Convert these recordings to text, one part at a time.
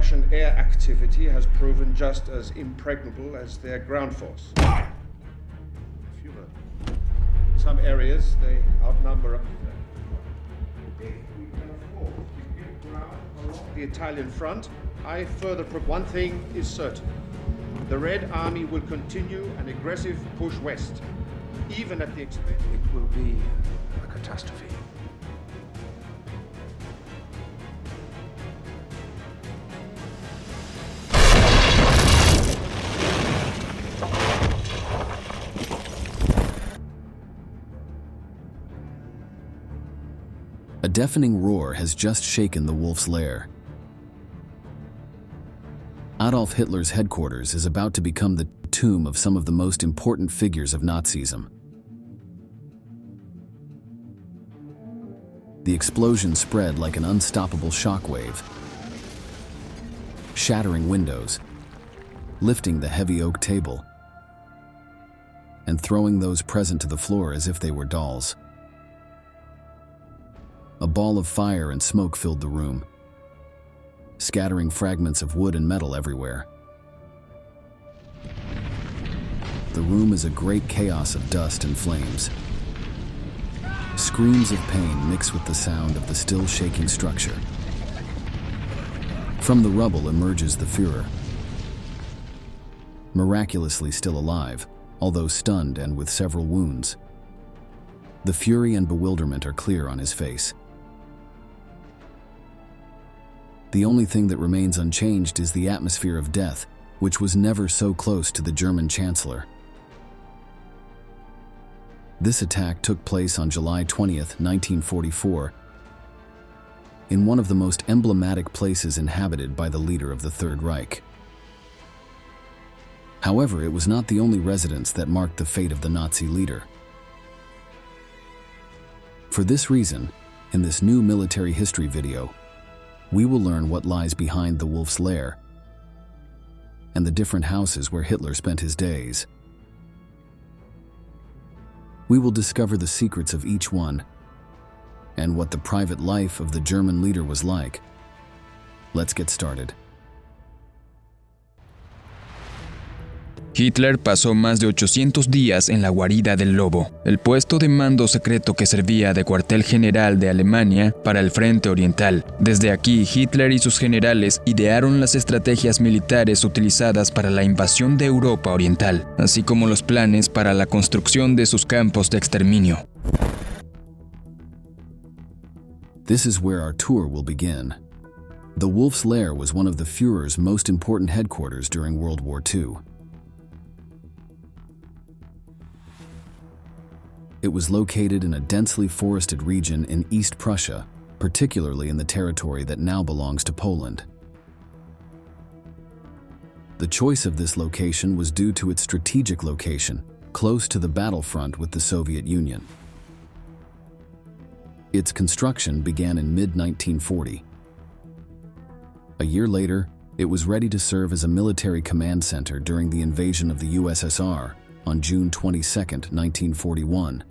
Russian air activity has proven just as impregnable as their ground force. Fewer. In some areas, they outnumber us. If we can afford to give ground along the Italian front, one thing is certain. The Red Army will continue an aggressive push west, even at the expense. It will be a catastrophe. A deafening roar has just shaken the wolf's lair. Adolf Hitler's headquarters is about to become the tomb of some of the most important figures of Nazism. The explosion spread like an unstoppable shockwave, shattering windows, lifting the heavy oak table, and throwing those present to the floor as if they were dolls. A ball of fire and smoke filled the room, scattering fragments of wood and metal everywhere. The room is a great chaos of dust and flames. Screams of pain mix with the sound of the still shaking structure. From the rubble emerges the Führer, miraculously still alive, although stunned and with several wounds. The fury and bewilderment are clear on his face. The only thing that remains unchanged is the atmosphere of death, which was never so close to the German Chancellor. This attack took place on July 20th, 1944, in one of the most emblematic places inhabited by the leader of the Third Reich. However, it was not the only residence that marked the fate of the Nazi leader. For this reason, in this new military history video, we will learn what lies behind the wolf's lair and the different houses where Hitler spent his days. We will discover the secrets of each one and what the private life of the German leader was like. Let's get started. Hitler pasó más de 800 días en la guarida del lobo, el puesto de mando secreto que servía de cuartel general de Alemania para el frente oriental. Desde aquí, Hitler y sus generales idearon las estrategias militares utilizadas para la invasión de Europa Oriental, así como los planes para la construcción de sus campos de exterminio. This is where our tour will begin. The Wolf's Lair was one of the Führer's most important headquarters during World War II. It was located in a densely forested region in East Prussia, particularly in the territory that now belongs to Poland. The choice of this location was due to its strategic location, close to the battlefront with the Soviet Union. Its construction began in mid-1940. A year later, it was ready to serve as a military command center during the invasion of the USSR on June 22, 1941,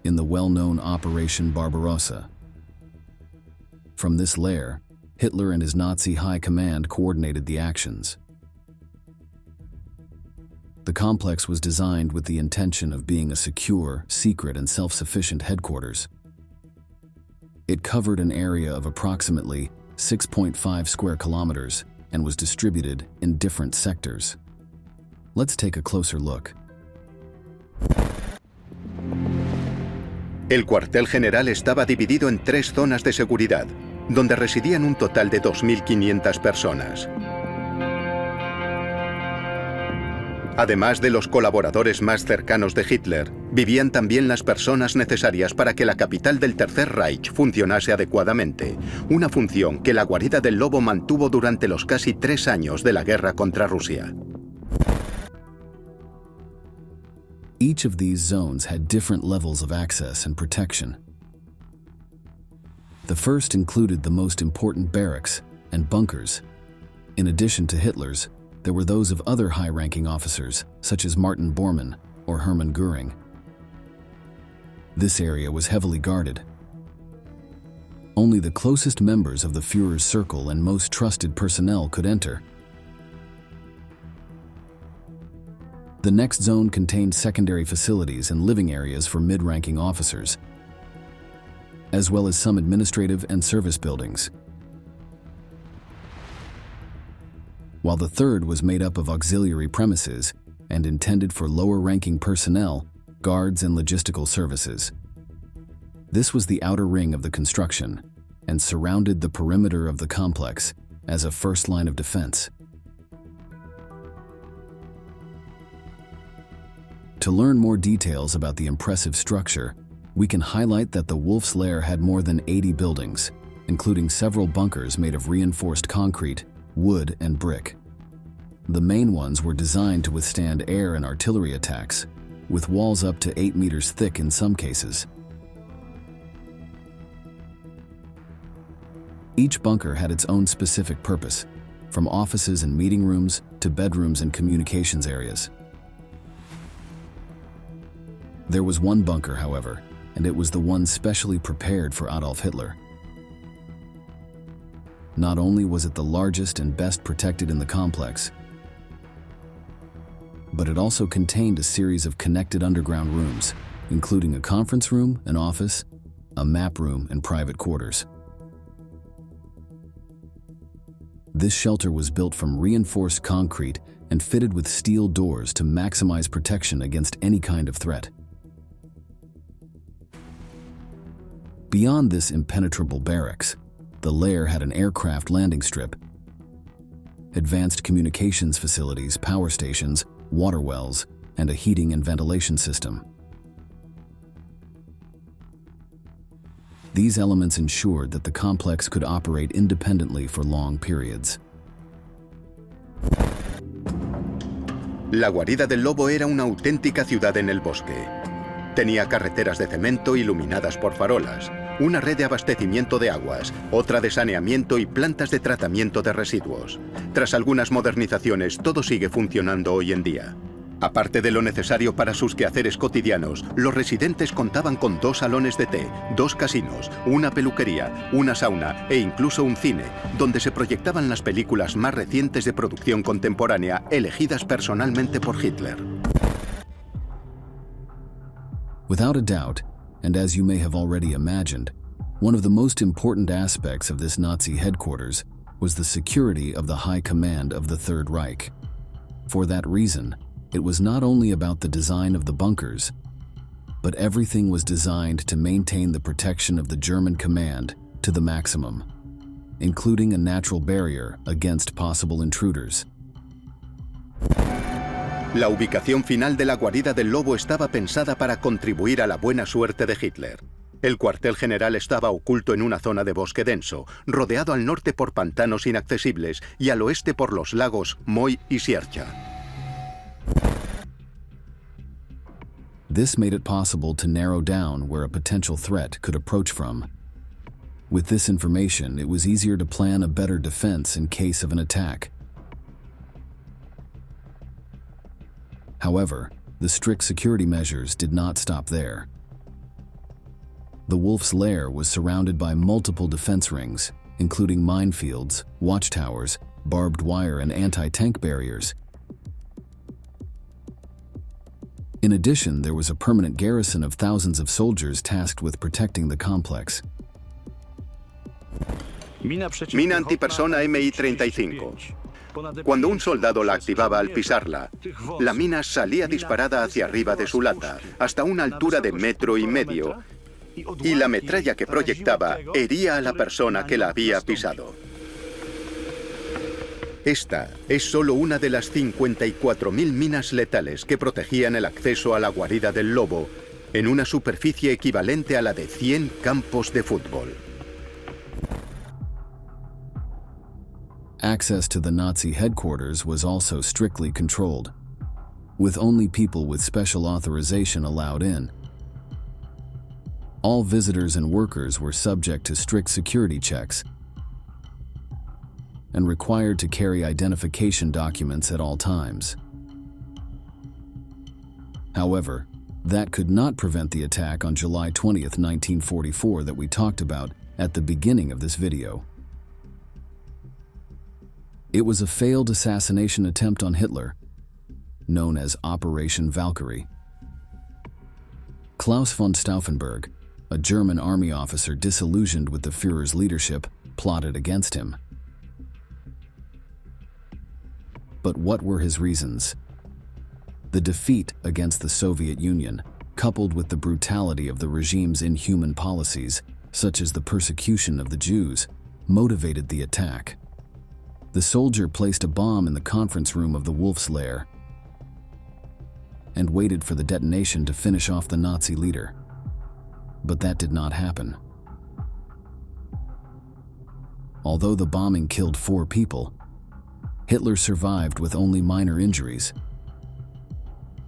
in the well-known Operation Barbarossa. From this lair, Hitler and his Nazi high command coordinated the actions. The complex was designed with the intention of being a secure, secret, and self-sufficient headquarters. It covered an area of approximately 6.5 square kilometers and was distributed in different sectors. Let's take a closer look. El cuartel general estaba dividido en 3 zonas de seguridad, donde residían un total de 2.500 personas. Además de los colaboradores más cercanos de Hitler, vivían también las personas necesarias para que la capital del Tercer Reich funcionase adecuadamente, una función que la guarida del lobo mantuvo durante los casi 3 años de la guerra contra Rusia. Each of these zones had different levels of access and protection. The first included the most important barracks and bunkers. In addition to Hitler's, there were those of other high-ranking officers, such as Martin Bormann or Hermann Göring. This area was heavily guarded. Only the closest members of the Führer's circle and most trusted personnel could enter. The next zone contained secondary facilities and living areas for mid-ranking officers, as well as some administrative and service buildings. While the third was made up of auxiliary premises and intended for lower-ranking personnel, guards, and logistical services. This was the outer ring of the construction and surrounded the perimeter of the complex as a first line of defense. To learn more details about the impressive structure, we can highlight that the Wolf's Lair had more than 80 buildings, including several bunkers made of reinforced concrete, wood, and brick. The main ones were designed to withstand air and artillery attacks, with walls up to 8 meters thick in some cases. Each bunker had its own specific purpose, from offices and meeting rooms to bedrooms and communications areas. There was one bunker, however, and it was the one specially prepared for Adolf Hitler. Not only was it the largest and best protected in the complex, but it also contained a series of connected underground rooms, including a conference room, an office, a map room, and private quarters. This shelter was built from reinforced concrete and fitted with steel doors to maximize protection against any kind of threat. Beyond this impenetrable barracks, the lair had an aircraft landing strip, advanced communications facilities, power stations, water wells, and a heating and ventilation system. These elements ensured that the complex could operate independently for long periods. La guarida del lobo era una auténtica ciudad en el bosque. Tenía carreteras de cemento iluminadas por farolas, una red de abastecimiento de aguas, otra de saneamiento y plantas de tratamiento de residuos. Tras algunas modernizaciones, todo sigue funcionando hoy en día. Aparte de lo necesario para sus quehaceres cotidianos, los residentes contaban con 2 salones de té, 2 casinos, una peluquería, una sauna e incluso un cine, donde se proyectaban las películas más recientes de producción contemporánea elegidas personalmente por Hitler. Without a doubt, and as you may have already imagined, one of the most important aspects of this Nazi headquarters was the security of the high command of the Third Reich. For that reason, it was not only about the design of the bunkers, but everything was designed to maintain the protection of the German command to the maximum, including a natural barrier against possible intruders. La ubicación final de la guarida del lobo estaba pensada para contribuir a la buena suerte de Hitler. El cuartel general estaba oculto en una zona de bosque denso, rodeado al norte por pantanos inaccesibles y al oeste por los lagos Moy y Siercha. This made it possible to narrow down where a potential threat could approach from. With this information, it was easier to plan a better defense in case of an attack. However, the strict security measures did not stop there. The Wolf's Lair was surrounded by multiple defense rings, including minefields, watchtowers, barbed wire, and anti-tank barriers. In addition, there was a permanent garrison of thousands of soldiers tasked with protecting the complex. Mina antipersona MI-35. Cuando un soldado la activaba al pisarla, la mina salía disparada hacia arriba de su lata, hasta una altura de 1,5 metros, y la metralla que proyectaba hería a la persona que la había pisado. Esta es solo una de las 54.000 minas letales que protegían el acceso a la guarida del lobo, en una superficie equivalente a la de 100 campos de fútbol. Access to the Nazi headquarters was also strictly controlled, with only people with special authorization allowed in. All visitors and workers were subject to strict security checks and required to carry identification documents at all times. However, that could not prevent the attack on July 20th, 1944 that we talked about at the beginning of this video. It was a failed assassination attempt on Hitler, known as Operation Valkyrie. Klaus von Stauffenberg, a German army officer disillusioned with the Führer's leadership, plotted against him. But what were his reasons? The defeat against the Soviet Union, coupled with the brutality of the regime's inhuman policies, such as the persecution of the Jews, motivated the attack. The soldier placed a bomb in the conference room of the Wolf's Lair and waited for the detonation to finish off the Nazi leader. But that did not happen. Although the bombing killed 4 people, Hitler survived with only minor injuries: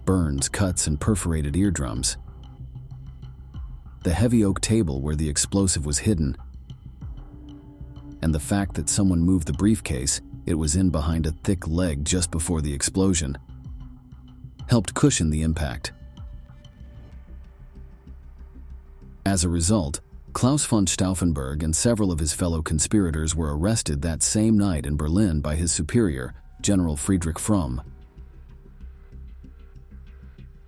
burns, cuts, and perforated eardrums. The heavy oak table where the explosive was hidden, and the fact that someone moved the briefcase it was in behind a thick leg just before the explosion, helped cushion the impact. As a result, Klaus von Stauffenberg and several of his fellow conspirators were arrested that same night in Berlin by his superior, General Friedrich Fromm.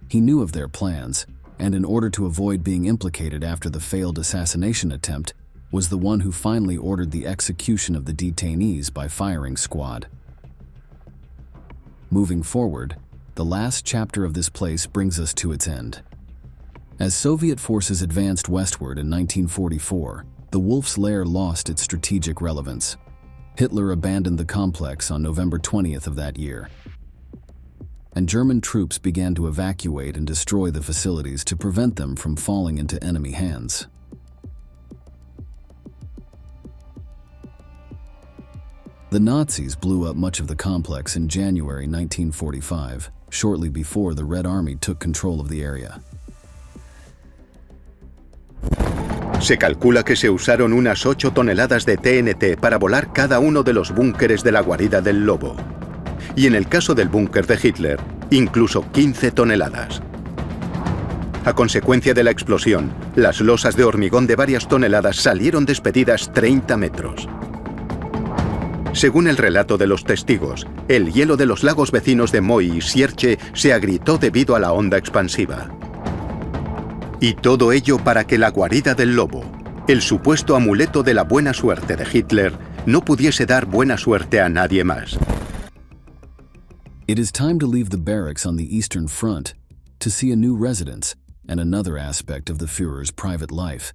He knew of their plans, and in order to avoid being implicated after the failed assassination attempt, was the one who finally ordered the execution of the detainees by firing squad. Moving forward, the last chapter of this place brings us to its end. As Soviet forces advanced westward in 1944, the Wolf's Lair lost its strategic relevance. Hitler abandoned the complex on November 20th of that year, and German troops began to evacuate and destroy the facilities to prevent them from falling into enemy hands. The Nazis blew up much of the complex in January 1945, shortly before the Red Army took control of the area. Se calcula que se usaron unas 8 toneladas de TNT para volar cada uno de los búnkeres de la guarida del lobo. Y en el caso del búnker de Hitler, incluso 15 toneladas. A consecuencia de la explosión, las losas de hormigón de varias toneladas salieron despedidas 30 metros. Según el relato de los testigos, el hielo de los lagos vecinos de Moi y Sierche se agrietó debido a la onda expansiva. Y todo ello para que la guarida del lobo, el supuesto amuleto de la buena suerte de Hitler, no pudiese dar buena suerte a nadie más. It is time to leave the barracks on the Eastern Front to see a new residence and another aspect of the Führer's private life.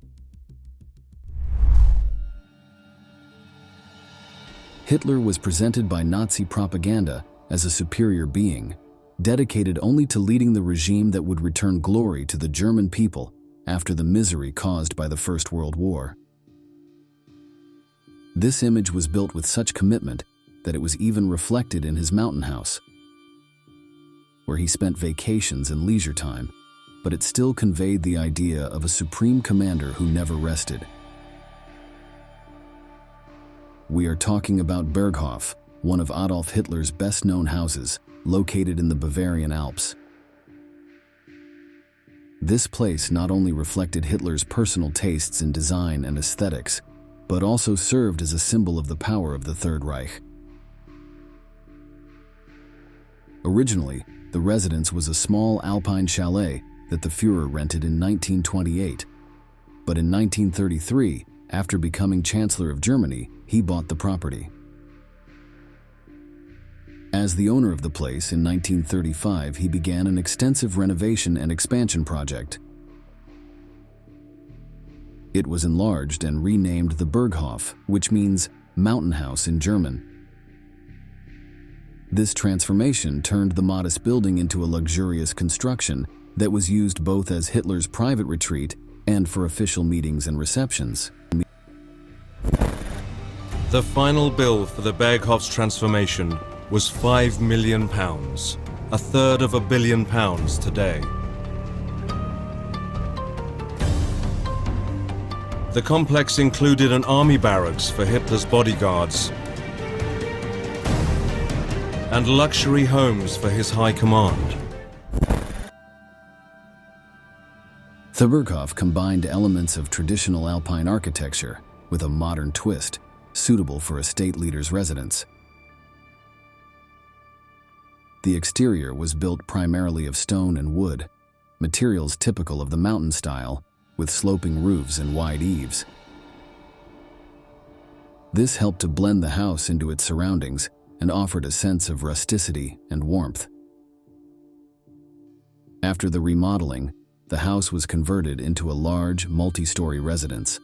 Hitler was presented by Nazi propaganda as a superior being, dedicated only to leading the regime that would return glory to the German people after the misery caused by the First World War. This image was built with such commitment that it was even reflected in his mountain house, where he spent vacations and leisure time, but it still conveyed the idea of a supreme commander who never rested. We are talking about Berghof, one of Adolf Hitler's best-known houses, located in the Bavarian Alps. This place not only reflected Hitler's personal tastes in design and aesthetics, but also served as a symbol of the power of the Third Reich. Originally, the residence was a small alpine chalet that the Führer rented in 1928, but in 1933, after becoming Chancellor of Germany, he bought the property. As the owner of the place in 1935, he began an extensive renovation and expansion project. It was enlarged and renamed the Berghof, which means mountain house in German. This transformation turned the modest building into a luxurious construction that was used both as Hitler's private retreat and for official meetings and receptions. The final bill for the Berghof's transformation was £5 million, a third of £1 billion today. The complex included an army barracks for Hitler's bodyguards and luxury homes for his high command. The Berghof combined elements of traditional Alpine architecture, with a modern twist, suitable for a state leader's residence. The exterior was built primarily of stone and wood, materials typical of the mountain style, with sloping roofs and wide eaves. This helped to blend the house into its surroundings and offered a sense of rusticity and warmth. After the remodeling, the house was converted into a large, multi-story residence.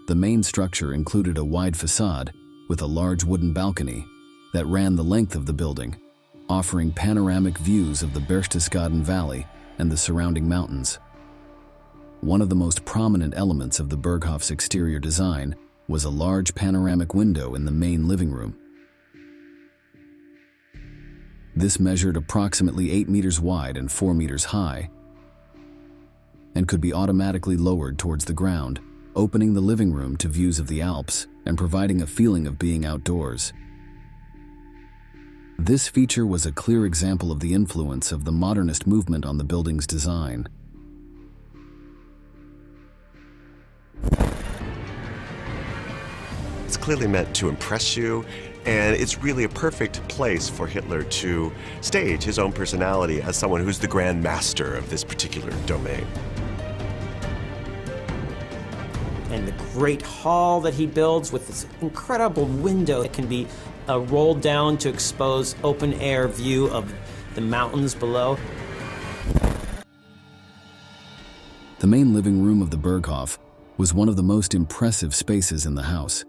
The main structure included a wide facade with a large wooden balcony that ran the length of the building, offering panoramic views of the Berchtesgaden Valley and the surrounding mountains. One of the most prominent elements of the Berghof's exterior design was a large panoramic window in the main living room. This measured approximately 8 meters wide and 4 meters high and could be automatically lowered towards the ground, opening the living room to views of the Alps and providing a feeling of being outdoors. This feature was a clear example of the influence of the modernist movement on the building's design. It's clearly meant to impress you, and it's really a perfect place for Hitler to stage his own personality as someone who's the grand master of this particular domain. And the great hall that he builds with this incredible window that can be rolled down to expose open-air view of the mountains below. The main living room of the Berghof was one of the most impressive spaces in the house.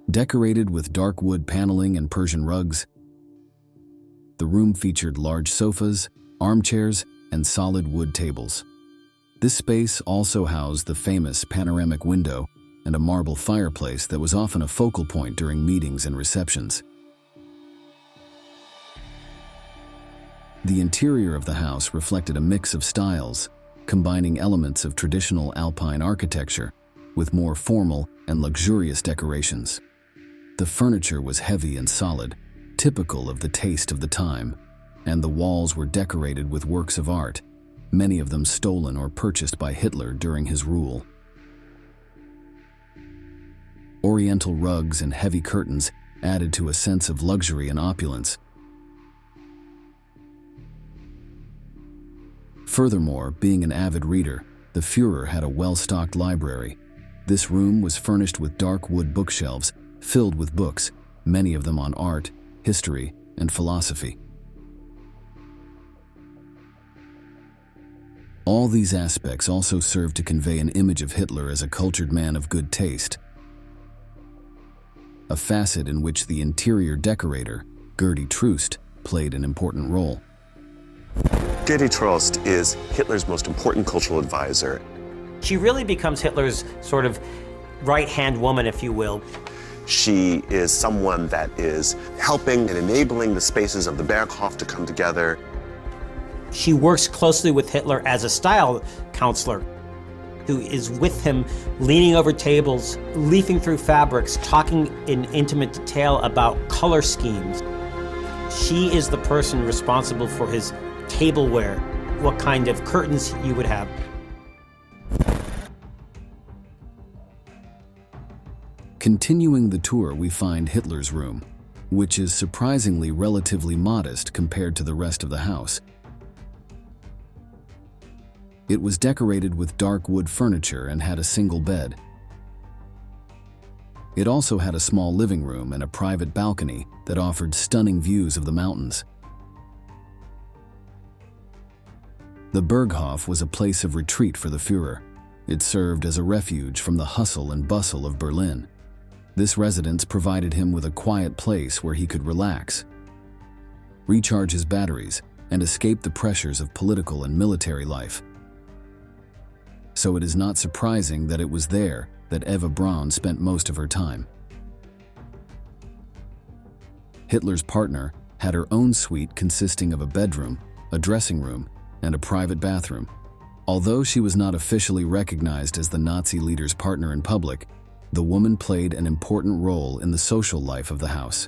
Decorated with dark wood paneling and Persian rugs, the room featured large sofas, armchairs, and solid wood tables. This space also housed the famous panoramic window and a marble fireplace that was often a focal point during meetings and receptions. The interior of the house reflected a mix of styles, combining elements of traditional Alpine architecture with more formal and luxurious decorations. The furniture was heavy and solid, typical of the taste of the time, and the walls were decorated with works of art, many of them stolen or purchased by Hitler during his rule. Oriental rugs and heavy curtains added to a sense of luxury and opulence. Furthermore, being an avid reader, the Führer had a well-stocked library. This room was furnished with dark wood bookshelves filled with books, many of them on art, history, and philosophy. All these aspects also served to convey an image of Hitler as a cultured man of good taste, a facet in which the interior decorator, Gerty Troost, played an important role. Gerty Troost is Hitler's most important cultural advisor. She really becomes Hitler's sort of right-hand woman, if you will. She is someone that is helping and enabling the spaces of the Berghof to come together. She works closely with Hitler as a style counselor, who is with him, leaning over tables, leafing through fabrics, talking in intimate detail about color schemes. She is the person responsible for his tableware, what kind of curtains you would have. Continuing the tour, we find Hitler's room, which is surprisingly relatively modest compared to the rest of the house. It was decorated with dark wood furniture and had a single bed. It also had a small living room and a private balcony that offered stunning views of the mountains. The Berghof was a place of retreat for the Führer. It served as a refuge from the hustle and bustle of Berlin. This residence provided him with a quiet place where he could relax, recharge his batteries, and escape the pressures of political and military life. So it is not surprising that it was there that Eva Braun spent most of her time. Hitler's partner had her own suite consisting of a bedroom, a dressing room, and a private bathroom. Although she was not officially recognized as the Nazi leader's partner in public, the woman played an important role in the social life of the house.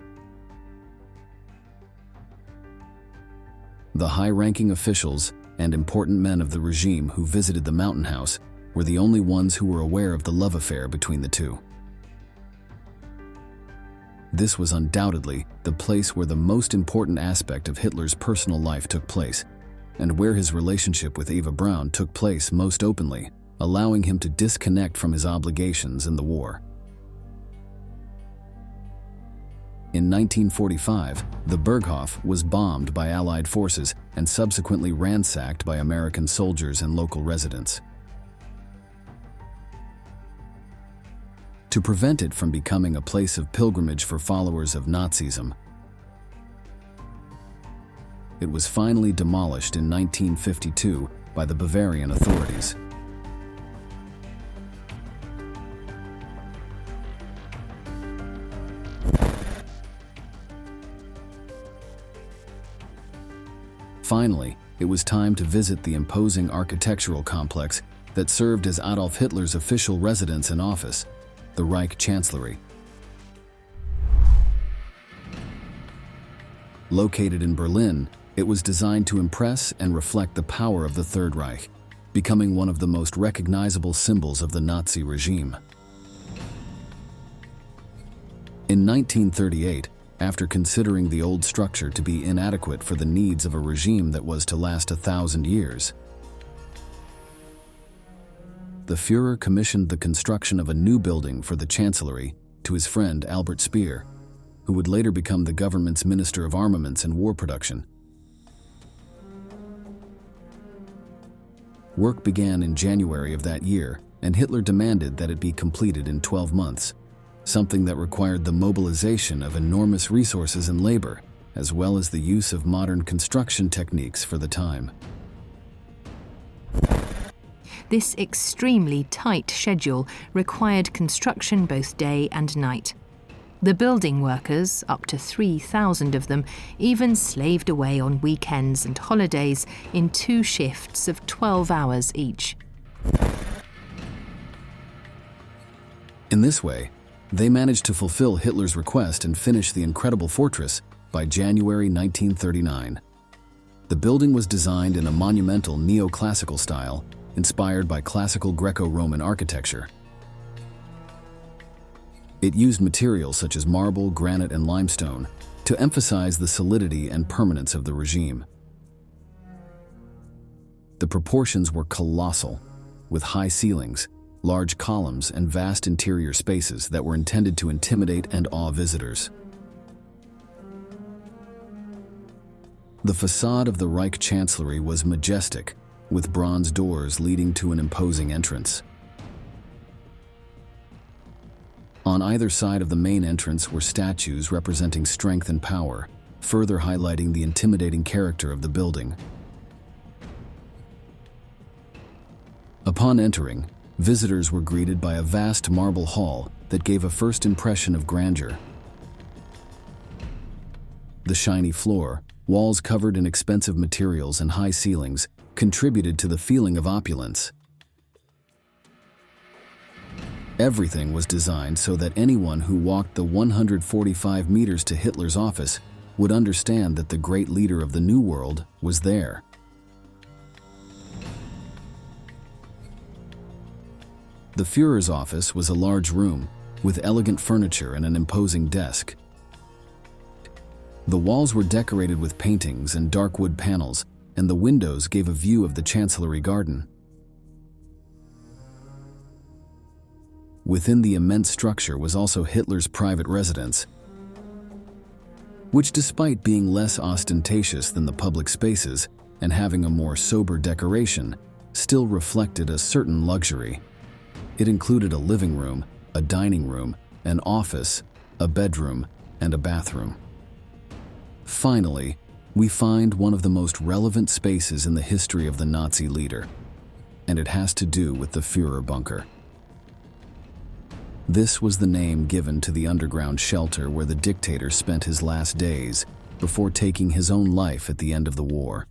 The high-ranking officials and important men of the regime who visited the mountain house were the only ones who were aware of the love affair between the two. This was undoubtedly the place where the most important aspect of Hitler's personal life took place, and where his relationship with Eva Braun took place most openly, allowing him to disconnect from his obligations in the war. In 1945, the Berghof was bombed by Allied forces and subsequently ransacked by American soldiers and local residents. To prevent it from becoming a place of pilgrimage for followers of Nazism, it was finally demolished in 1952 by the Bavarian authorities. Finally, it was time to visit the imposing architectural complex that served as Adolf Hitler's official residence and office, the Reich Chancellery. Located in Berlin, it was designed to impress and reflect the power of the Third Reich, becoming one of the most recognizable symbols of the Nazi regime. In 1938, after considering the old structure to be inadequate for the needs of a regime that was to last 1,000 years, the Führer commissioned the construction of a new building for the Chancellery to his friend Albert Speer, who would later become the government's Minister of Armaments and War Production. Work began in January of that year, and Hitler demanded that it be completed in 12 months, something that required the mobilization of enormous resources and labor, as well as the use of modern construction techniques for the time. This extremely tight schedule required construction both day and night. The building workers, up to 3,000 of them, even slaved away on weekends and holidays in 2 shifts of 12 hours each. In this way, they managed to fulfill Hitler's request and finish the incredible fortress by January 1939. The building was designed in a monumental neoclassical style, inspired by classical Greco-Roman architecture. It used materials such as marble, granite, and limestone to emphasize the solidity and permanence of the regime. The proportions were colossal, with high ceilings, large columns, and vast interior spaces that were intended to intimidate and awe visitors. The facade of the Reich Chancellery was majestic, with bronze doors leading to an imposing entrance. On either side of the main entrance were statues representing strength and power, further highlighting the intimidating character of the building. Upon entering, visitors were greeted by a vast marble hall that gave a first impression of grandeur. The shiny floor, walls covered in expensive materials, and high ceilings contributed to the feeling of opulence. Everything was designed so that anyone who walked the 145 meters to Hitler's office would understand that the great leader of the New World was there. The Führer's office was a large room with elegant furniture and an imposing desk. The walls were decorated with paintings and dark wood panels, and the windows gave a view of the Chancellery garden. Within the immense structure was also Hitler's private residence, which, despite being less ostentatious than the public spaces and having a more sober decoration, still reflected a certain luxury. It included a living room, a dining room, an office, a bedroom, and a bathroom. Finally, we find one of the most relevant spaces in the history of the Nazi leader, and it has to do with the Führer bunker. This was the name given to the underground shelter where the dictator spent his last days before taking his own life at the end of the war.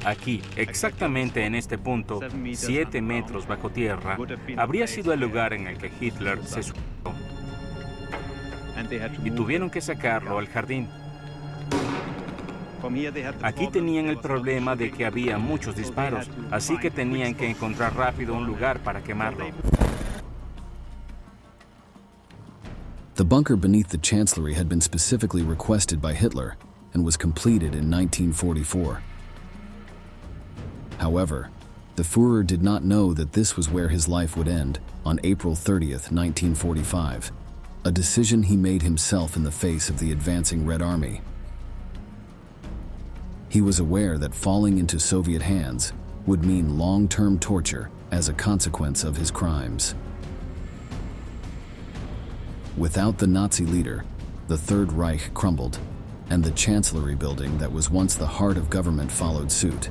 Aquí, exactamente en este punto, 7 metros bajo tierra, habría sido el lugar en el que Hitler se suicidó. Y tuvieron que sacarlo al jardín. Aquí tenían el problema de que había muchos disparos, así que tenían que encontrar rápido un lugar para quemarlo. The bunker beneath the Chancellery had been specifically requested by Hitler and was completed in 1944. However, the Führer did not know that this was where his life would end on April 30th, 1945, a decision he made himself in the face of the advancing Red Army. He was aware that falling into Soviet hands would mean long-term torture as a consequence of his crimes. Without the Nazi leader, the Third Reich crumbled, and the Chancellery building that was once the heart of government followed suit.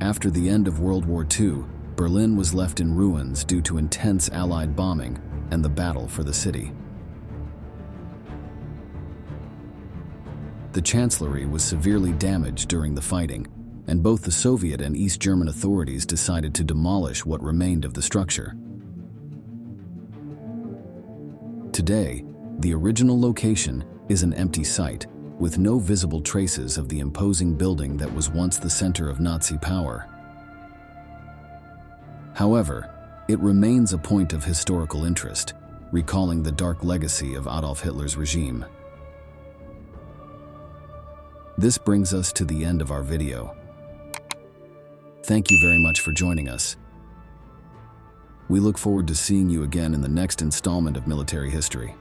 After the end of World War II, Berlin was left in ruins due to intense Allied bombing and the battle for the city. The Chancellery was severely damaged during the fighting, and both the Soviet and East German authorities decided to demolish what remained of the structure. Today, the original location is an empty site, with no visible traces of the imposing building that was once the center of Nazi power. However, it remains a point of historical interest, recalling the dark legacy of Adolf Hitler's regime. This brings us to the end of our video. Thank you very much for joining us. We look forward to seeing you again in the next installment of Military History.